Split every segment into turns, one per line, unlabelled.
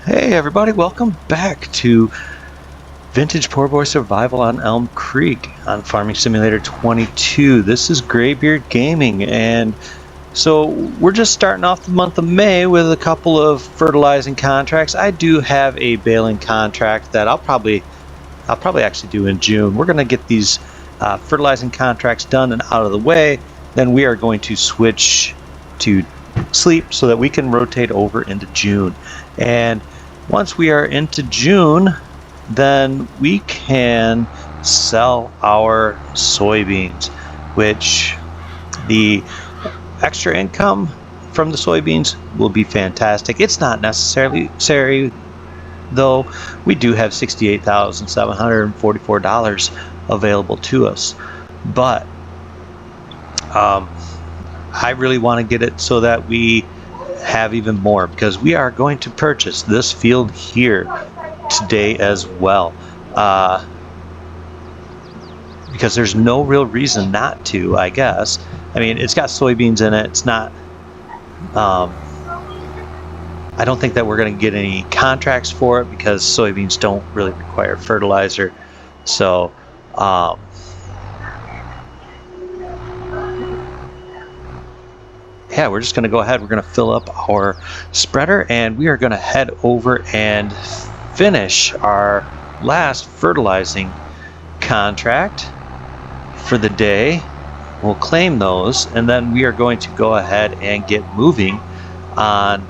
Hey everybody, welcome back to Vintage Poor Boy Survival on Elm Creek on Farming Simulator 22. This is Graybeard Gaming, and so we're just starting off the month of May with a couple of fertilizing contracts. I do have a baling contract that I'll probably actually do in June. We're going to get these fertilizing contracts done and out of the way. Then we are going to switch to sleep so that we can rotate over into June. And once we are into June, then we can sell our soybeans, which the extra income from the soybeans will be fantastic. It's not necessarily though. We do have $68,744 available to us, but I really want to get it so that we have even more, because we are going to purchase this field here today as well, because there's no real reason not to, I guess. I mean, it's got soybeans in it. It's not I don't think that we're going to get any contracts for it because soybeans don't really require fertilizer. So yeah, we're just going to go ahead. We're going to fill up our spreader, and we are going to head over and finish our last fertilizing contract for the day. We'll claim those, and then we are going to go ahead and get moving on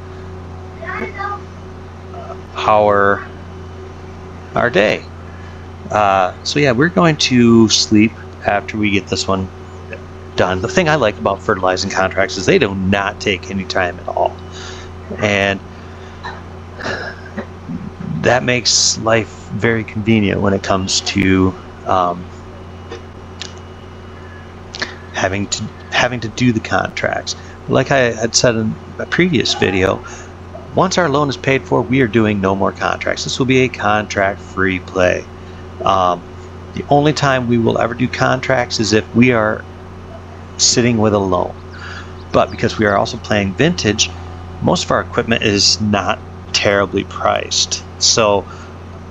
our day. So yeah, we're going to sleep after we get this one done. The thing I like about fertilizing contracts is they do not take any time at all, and that makes life very convenient when it comes to having to do the contracts. Like I had said in a previous video, once our loan is paid for, we are doing no more contracts. This will be a contract-free play. The only time we will ever do contracts is if we are sitting with a loan. But because we are also playing vintage, most of our equipment is not terribly priced. So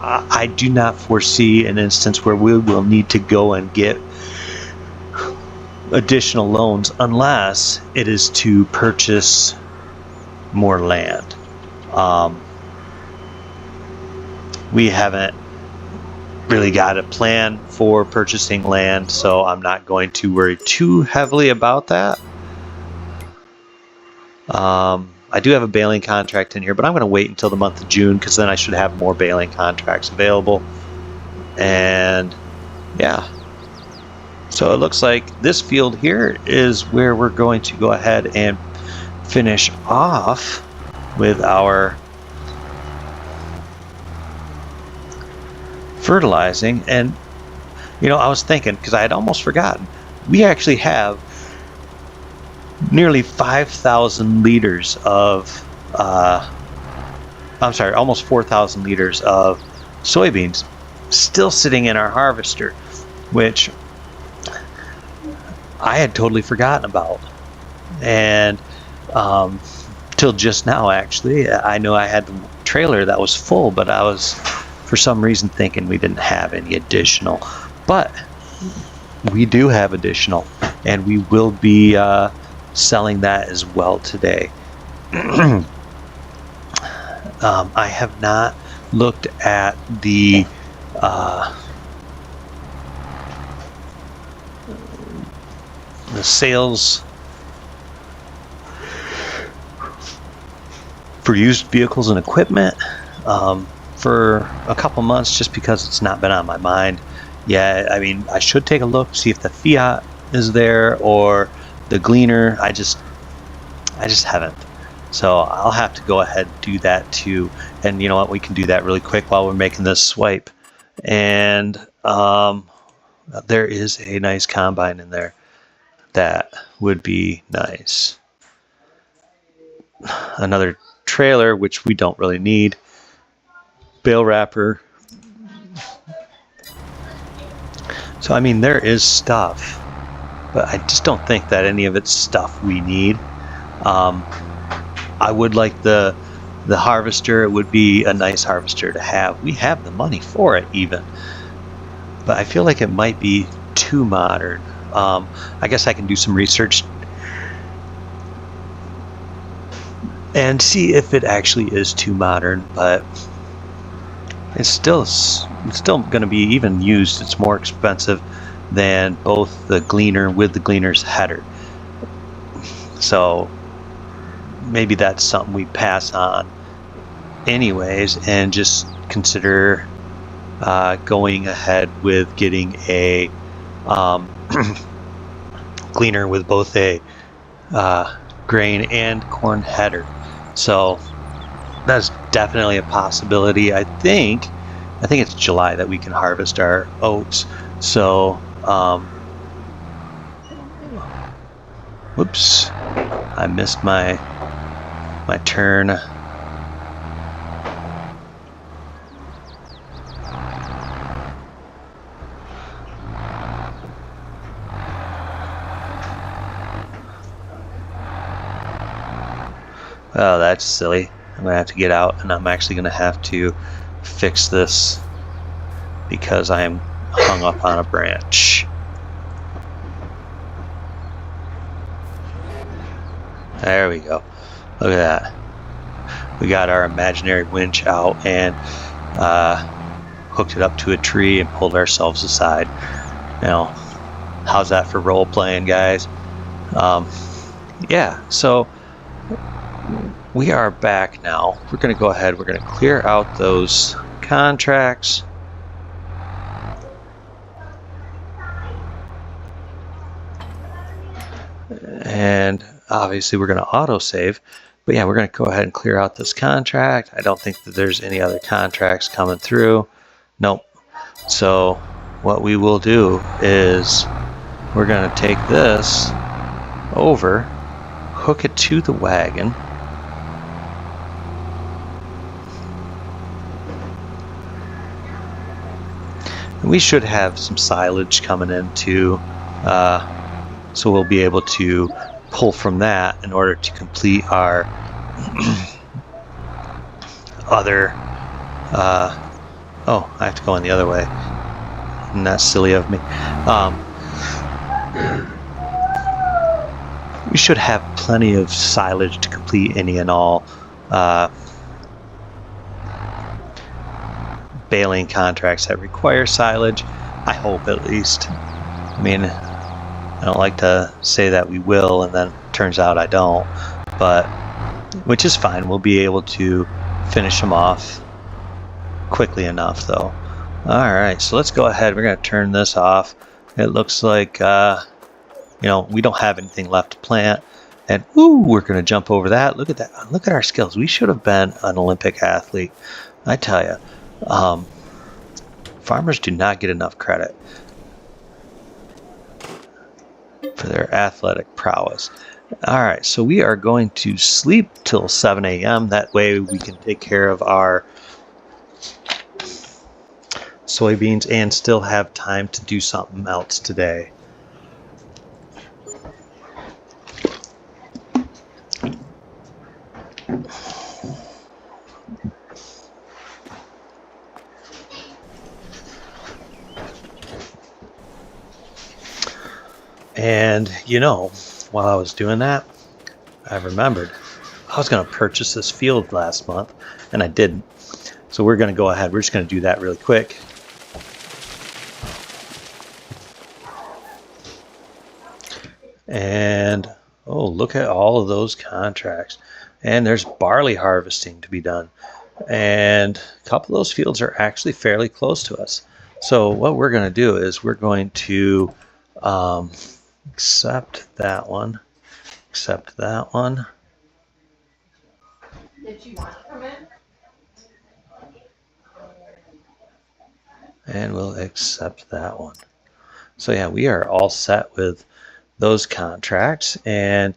I do not foresee an instance where we will need to go and get additional loans unless it is to purchase more land. We haven't really got a plan for purchasing land, so I'm not going to worry too heavily about that. I do have a baling contract in here, but I'm going to wait until the month of June, because then I should have more baling contracts available. And yeah, so it looks like this field here is where we're going to go ahead and finish off with our fertilizing. And you know, I was thinking, because I had almost forgotten, we actually have nearly 5,000 liters of almost 4,000 liters of soybeans still sitting in our harvester, which I had totally forgotten about. And till just now, actually, I know I had the trailer that was full, but I was for some reason thinking we didn't have any additional. But we do have additional, and we will be selling that as well today. I have not looked at the sales for used vehicles and equipment for a couple months, just because it's not been on my mind. Yeah, I mean, I should take a look, see if the Fiat is there or the Gleaner. I just haven't. So I'll have to go ahead and do that too. And you know what? We can do that really quick while we're making this swipe. And there is a nice combine in there. That would be nice. Another trailer, which we don't really need. Bale wrapper. So I mean, there is stuff, but I just don't think that any of it's stuff we need. I would like the the harvester, it would be a nice harvester to have. We have the money for it even, but I feel like it might be too modern. I guess I can do some research and see if it actually is too modern, but it's still going to be, even used, it's more expensive than both the gleaner with the gleaner's header. So maybe that's something we pass on anyways and just consider going ahead with getting a gleaner with both a grain and corn header. So that's definitely a possibility. I think it's July that we can harvest our oats. So whoops, I missed my turn. Oh, that's silly. I'm gonna have to get out, and I'm actually gonna have to fix this because I am hung up on a branch. There we go. Look at that. We got our imaginary winch out and hooked it up to a tree and pulled ourselves aside. Now, how's that for role playing, guys? Yeah, so we are back now. We're going to go ahead. We're going to clear out those contracts. And obviously we're going to autosave. But yeah, we're going to go ahead and clear out this contract. I don't think that there's any other contracts coming through. Nope. So what we will do is we're going to take this over, hook it to the wagon. And we should have some silage coming in too. So we'll be able to pull from that in order to complete our other oh, I have to go in the other way, and that's silly of me. We should have plenty of silage to complete any and all baling contracts that require silage. I hope, at least. I mean, I don't like to say that we will, and then it turns out I don't, but which is fine. We'll be able to finish them off quickly enough, though. All right, so let's go ahead. We're going to turn this off. It looks like you know, we don't have anything left to plant, and ooh, we're going to jump over that. Look at that. Look at our skills. We should have been an Olympic athlete, I tell you. Farmers do not get enough credit for their athletic prowess. All right, so we are going to sleep till 7 a.m. That way we can take care of our soybeans and still have time to do something else today. And, you know, while I was doing that, I remembered I was going to purchase this field last month, and I didn't. So we're going to go ahead. We're just going to do that really quick. And, oh, look at all of those contracts. And there's barley harvesting to be done. And a couple of those fields are actually fairly close to us. So what we're going to do is we're going to accept that one. Accept that one.
Did you want to come in?
And we'll accept that one. So yeah, we are all set with those contracts. And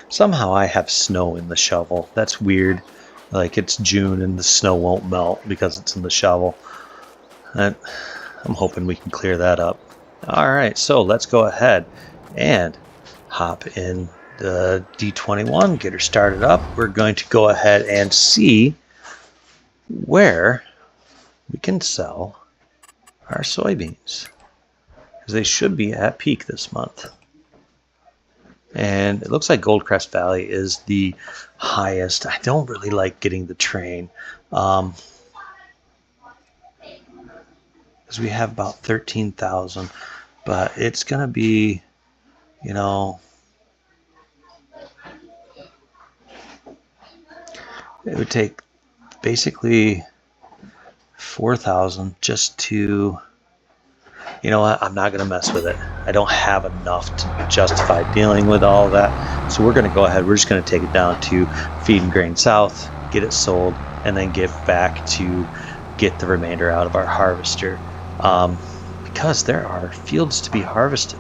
somehow I have snow in the shovel. That's weird. Like, it's June and the snow won't melt because it's in the shovel. I'm hoping we can clear that up. All right, so let's go ahead and hop in the D21, get her started up. We're going to go ahead and see where we can sell our soybeans, because they should be at peak this month. And it looks like Goldcrest Valley is the highest. I don't really like getting the train, because we have about 13,000, but it's going to be, you know, it would take basically 4,000 just to, you know what, I'm not going to mess with it. I don't have enough to justify dealing with all of that. So we're going to go ahead. We're just going to take it down to Feed and Grain South, get it sold, and then get back to get the remainder out of our harvester, because there are fields to be harvested.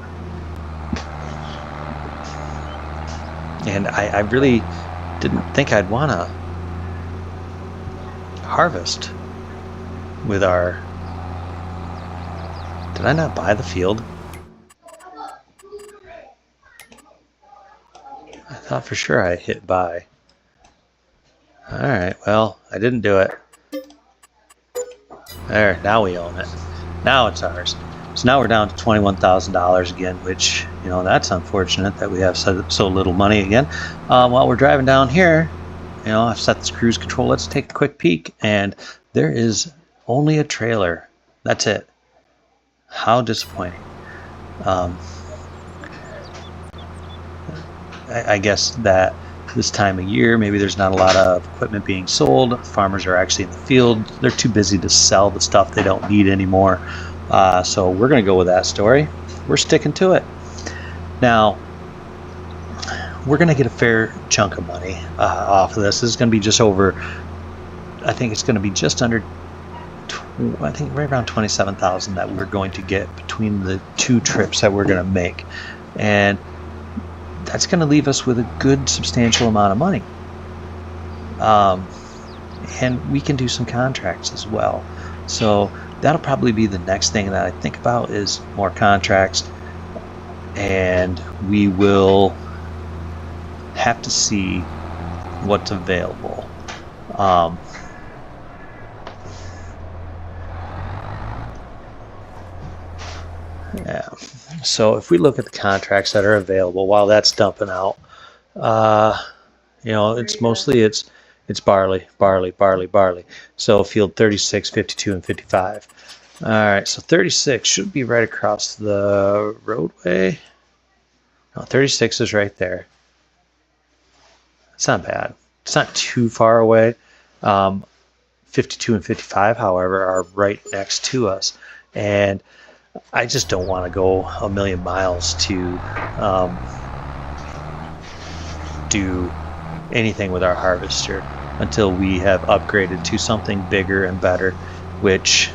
And I really didn't think I'd want to harvest with our... Did I not buy the field? I thought for sure I hit buy. Alright, well, I didn't do it. There, now we own it. Now it's ours. So now we're down to $21,000 again, which, you know, that's unfortunate that we have so little money again. While we're driving down here, you know, I've set this cruise control. Let's take a quick peek, and there is only a trailer. That's it. How disappointing. I guess that this time of year, maybe there's not a lot of equipment being sold. Farmers are actually in the field. They're too busy to sell the stuff they don't need anymore. So we're going to go with that story. We're sticking to it. Now, we're going to get a fair chunk of money off of this. This is going to be just over, I think it's going to be just under, I think right around 27,000 that we're going to get between the two trips that we're going to make. And that's going to leave us with a good substantial amount of money. And we can do some contracts as well. So that'll probably be the next thing that I think about, is more contracts. And we will have to see what's available. Yeah. So if we look at the contracts that are available while that's dumping out, you know, it's mostly it's barley. So field 36, 52, and 55. All right, so 36 should be right across the roadway. No, 36 is right there. It's not bad. It's not too far away. 52 and 55, however, are right next to us. And I just don't want to go a million miles to do anything with our harvester until we have upgraded to something bigger and better, which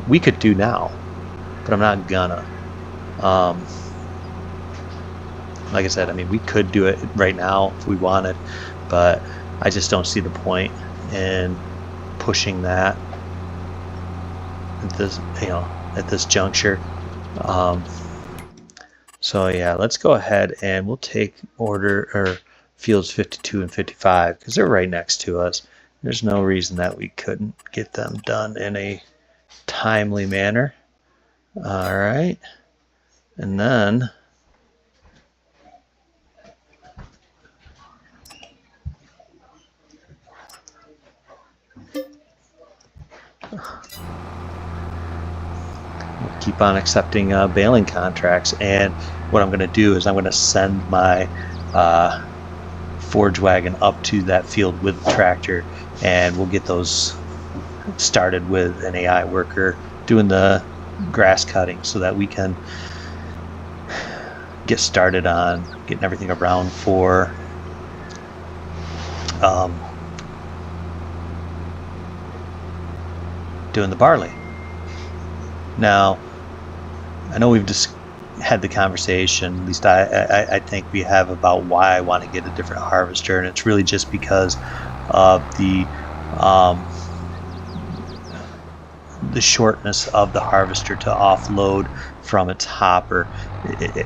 we could do now, but I'm not gonna. Like I said, I mean, we could do it right now if we wanted, but I just don't see the point in pushing that at this, you know, at this juncture. So yeah, let's go ahead and we'll take fields 52 and 55 because they're right next to us. There's no reason that we couldn't get them done in a timely manner. All right, and then keep on accepting baling contracts. And what I'm going to do is I'm going to send my forage wagon up to that field with the tractor, and we'll get those started with an AI worker doing the grass cutting so that we can get started on getting everything around for doing the barley. Now, I know we've just had the conversation, at least I think we have, about why I want to get a different harvester, and it's really just because of the the shortness of the harvester to offload from its hopper.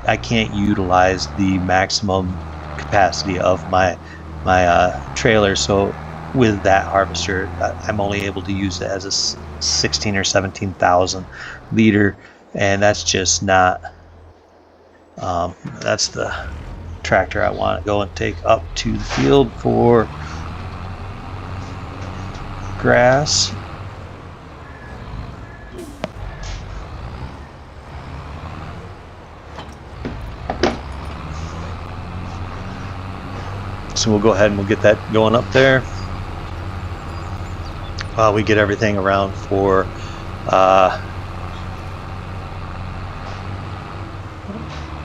I can't utilize the maximum capacity of my trailer, so with that harvester I'm only able to use it as a 16 or 17,000 liter, and that's just not that's the tractor I want to go and take up to the field for grass. So we'll go ahead and we'll get that going up there while we get everything around for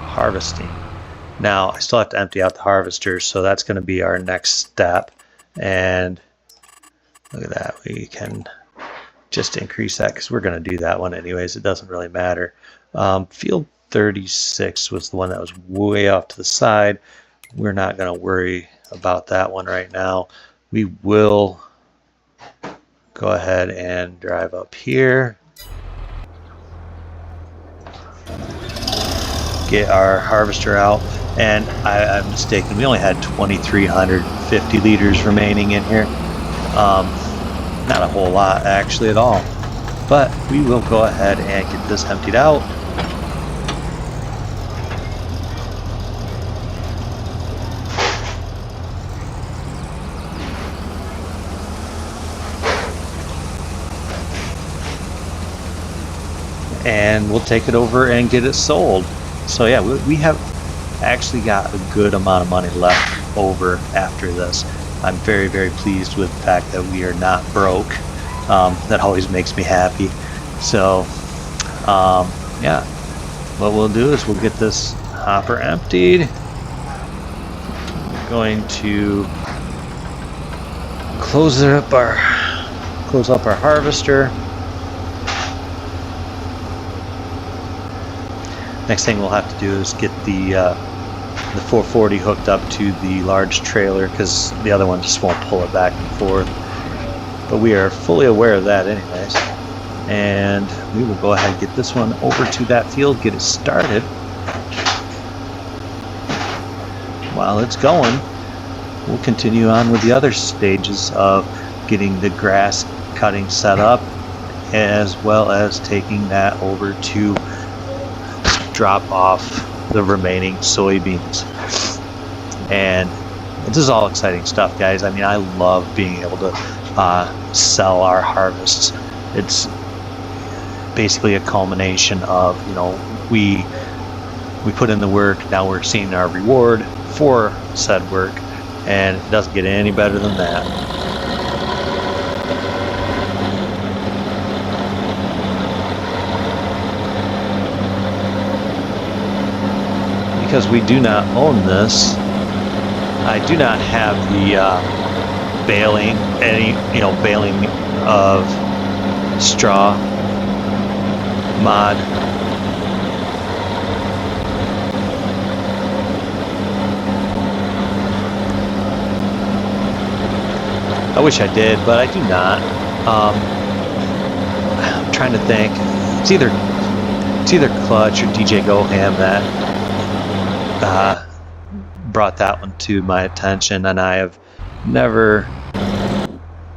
harvesting. Now I still have to empty out the harvester, so that's going to be our next step. And look at that, we can just increase that because we're going to do that one anyways. It doesn't really matter. Field 36 was the one that was way off to the side. We're not going to worry about that one right now. We will go ahead and drive up here, get our harvester out, and I'm mistaken, we only had 2,350 liters remaining in here. Not a whole lot actually at all, but we will go ahead and get this emptied out. And we'll take it over and get it sold. So yeah, we have actually got a good amount of money left over after this. I'm very, very pleased with the fact that we are not broke. That always makes me happy. So yeah, what we'll do is we'll get this hopper emptied. We're going to close up our harvester. Next thing we'll have to do is get the 440 hooked up to the large trailer, because the other one just won't pull it back and forth. But we are fully aware of that anyways. And we will go ahead and get this one over to that field, get it started. While it's going, we'll continue on with the other stages of getting the grass cutting set up, as well as taking that over to drop off the remaining soybeans. And this is all exciting stuff, guys. I mean, I love being able to sell our harvests. It's basically a culmination of, you know, we put in the work, now we're seeing our reward for said work, and it doesn't get any better than that. Because we do not own this, I do not have the baling of straw mod. I wish I did, but I do not. I'm trying to think. It's either Clutch or DJ Goham that brought that one to my attention, and I have never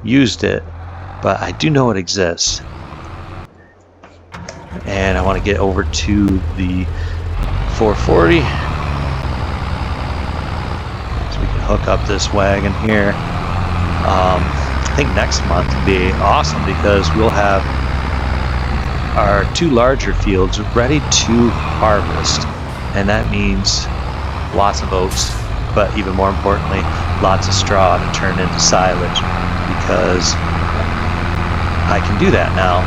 used it, but I do know it exists. And I want to get over to the 440 so we can hook up this wagon here. I think next month would be awesome, because we'll have our two larger fields ready to harvest, and that means lots of oats, but even more importantly, lots of straw to turn into silage, because I can do that now.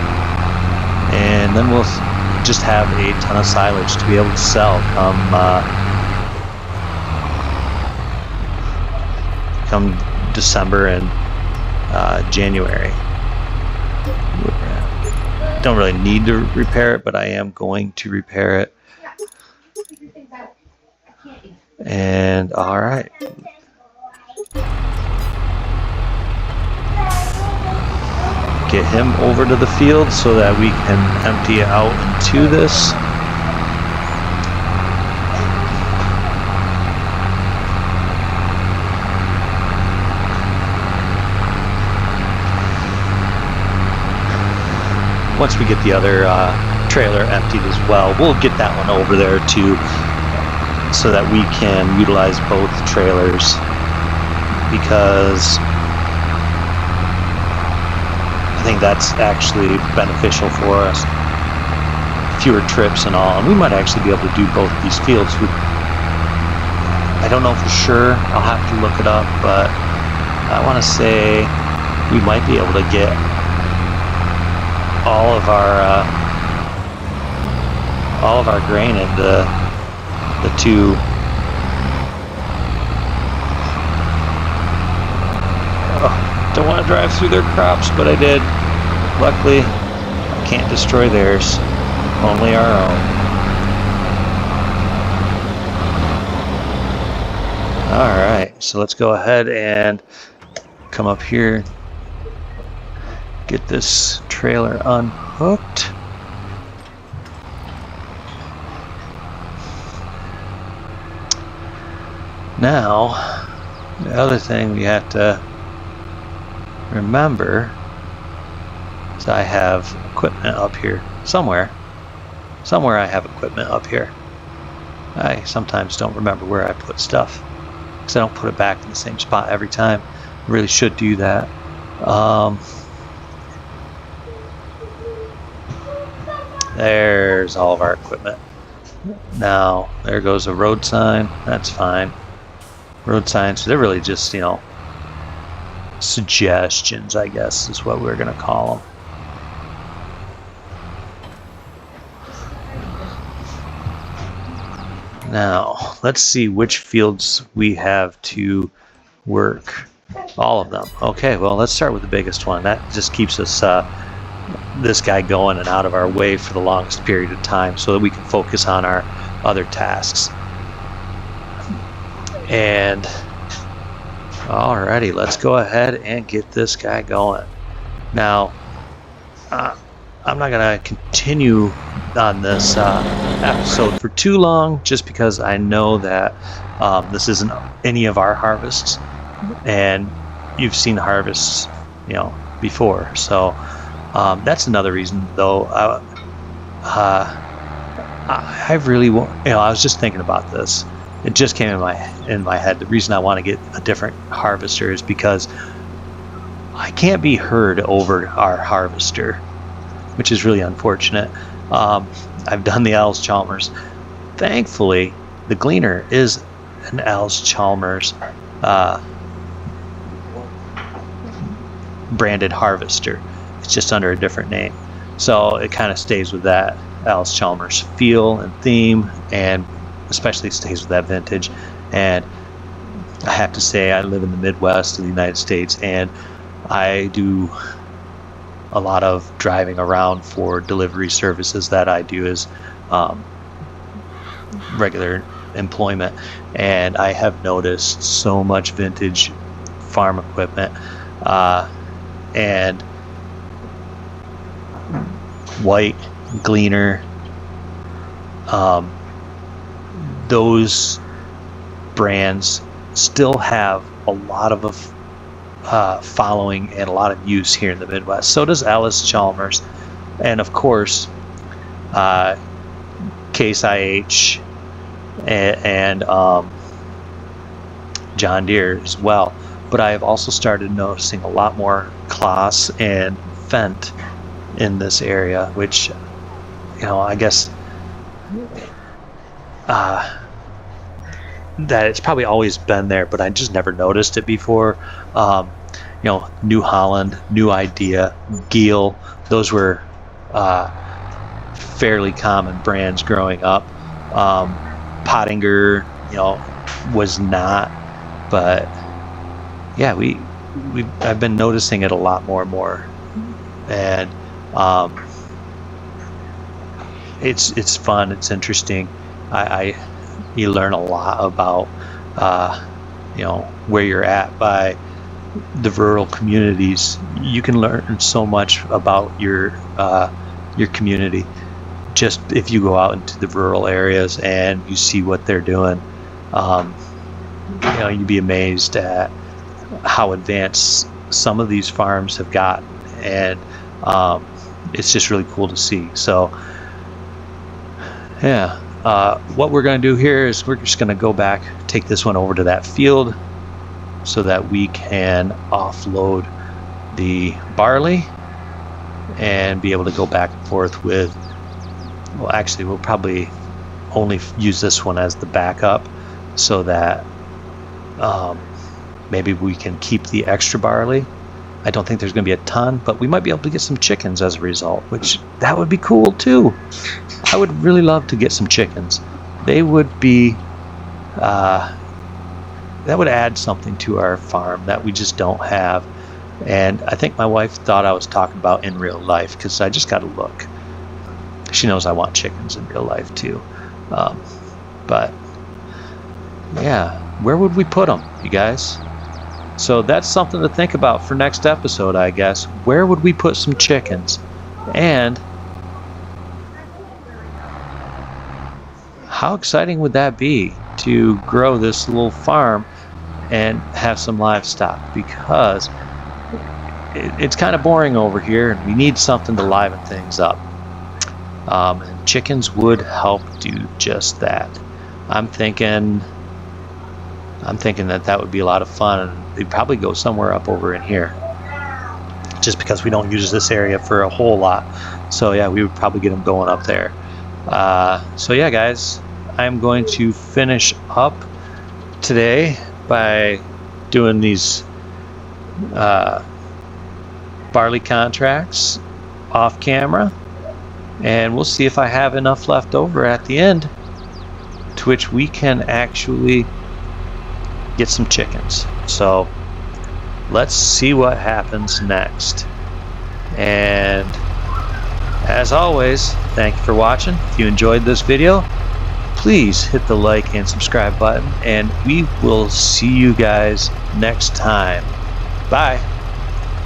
And then we'll just have a ton of silage to be able to sell come December and January. Don't really need to repair it, but I am going to repair it. And all right. get him over to the field so that we can empty it out into this. Once we get the other trailer emptied as well, we'll get that one over there too, so that we can utilize both trailers, because I think that's actually beneficial for us. Fewer trips and all, and we might actually be able to do both of these fields. I don't know for sure, I'll have to look it up, but I want to say we might be able to get all of our grain into the two. Oh, don't want to drive through their crops, but I did. Luckily, I can't destroy theirs, only our own. Alright, so let's go ahead and come up here, get this trailer unhooked. Now, the other thing we have to remember is I have equipment up here somewhere. Somewhere I have equipment up here. I sometimes don't remember where I put stuff because I don't put it back in the same spot every time. I really should do that. There's all of our equipment. Now, there goes a road sign. That's fine. Road signs, they're really just, you know, suggestions, I guess, is what we're going to call them. Now, let's see which fields we have to work. All of them. Okay, well, let's start with the biggest one. That just keeps us this guy going and out of our way for the longest period of time so that we can focus on our other tasks. And alrighty, let's go ahead and get this guy going. Now, I'm not going to continue on this episode for too long, just because I know that this isn't any of our harvests, and you've seen harvests, you know, before. So that's another reason, though. I really want, you know, I was just thinking about this. It just came in my head. The reason I want to get a different harvester is because I can't be heard over our harvester, which is really unfortunate. I've done the Allis-Chalmers. Thankfully, the Gleaner is an Allis-Chalmers branded harvester. It's just under a different name. So it kind of stays with that Allis-Chalmers feel and theme, and especially stays with that vintage. And I have to say, I live in the Midwest of the United States, and I do a lot of driving around for delivery services that I do as regular employment, and I have noticed so much vintage farm equipment and white Gleaner, those brands still have a lot of following and a lot of use here in the Midwest. So does Allis-Chalmers, and of course Case IH and John Deere as well. But I have also started noticing a lot more Claas and Fendt in this area, which, you know, I guess that it's probably always been there, but I just never noticed it before. You know, New Holland, New Idea, Geel, those were fairly common brands growing up. Pottinger, you know, was not, but yeah, I've been noticing it a lot more and more, and it's fun, it's interesting. You learn a lot about you know, where you're at by the rural communities, you can learn so much about your community just if you go out into the rural areas and you see what they're doing. You'd be amazed at how advanced some of these farms have gotten, and it's just really cool to see. So yeah, what we're going to do here is we're just going to go back, take this one over to that field so that we can offload the barley and be able to go back and forth with, well, actually we'll probably only use this one as the backup so that maybe we can keep the extra barley. I don't think there's going to be a ton, but we might be able to get some chickens as a result, which that would be cool too. I would really love to get some chickens. They would be, that would add something to our farm that we just don't have. And I think my wife thought I was talking about in real life, because I just got to look. She knows I want chickens in real life too. But yeah, where would we put them, you guys? So that's something to think about for next episode, I guess. Where would we put some chickens? And how exciting would that be to grow this little farm and have some livestock? Because it's kind of boring over here and we need something to liven things up. And chickens would help do just that. I'm thinking that would be a lot of fun, and they'd probably go somewhere up over in here, just because we don't use this area for a whole lot. So yeah, we would probably get them going up there. So yeah, guys, I'm going to finish up today by doing these barley contracts off camera, and we'll see if I have enough left over at the end to which we can actually get some chickens. So let's see what happens next. And as always, thank you for watching. If you enjoyed this video, please hit the like and subscribe button, and we will see you guys next time. Bye.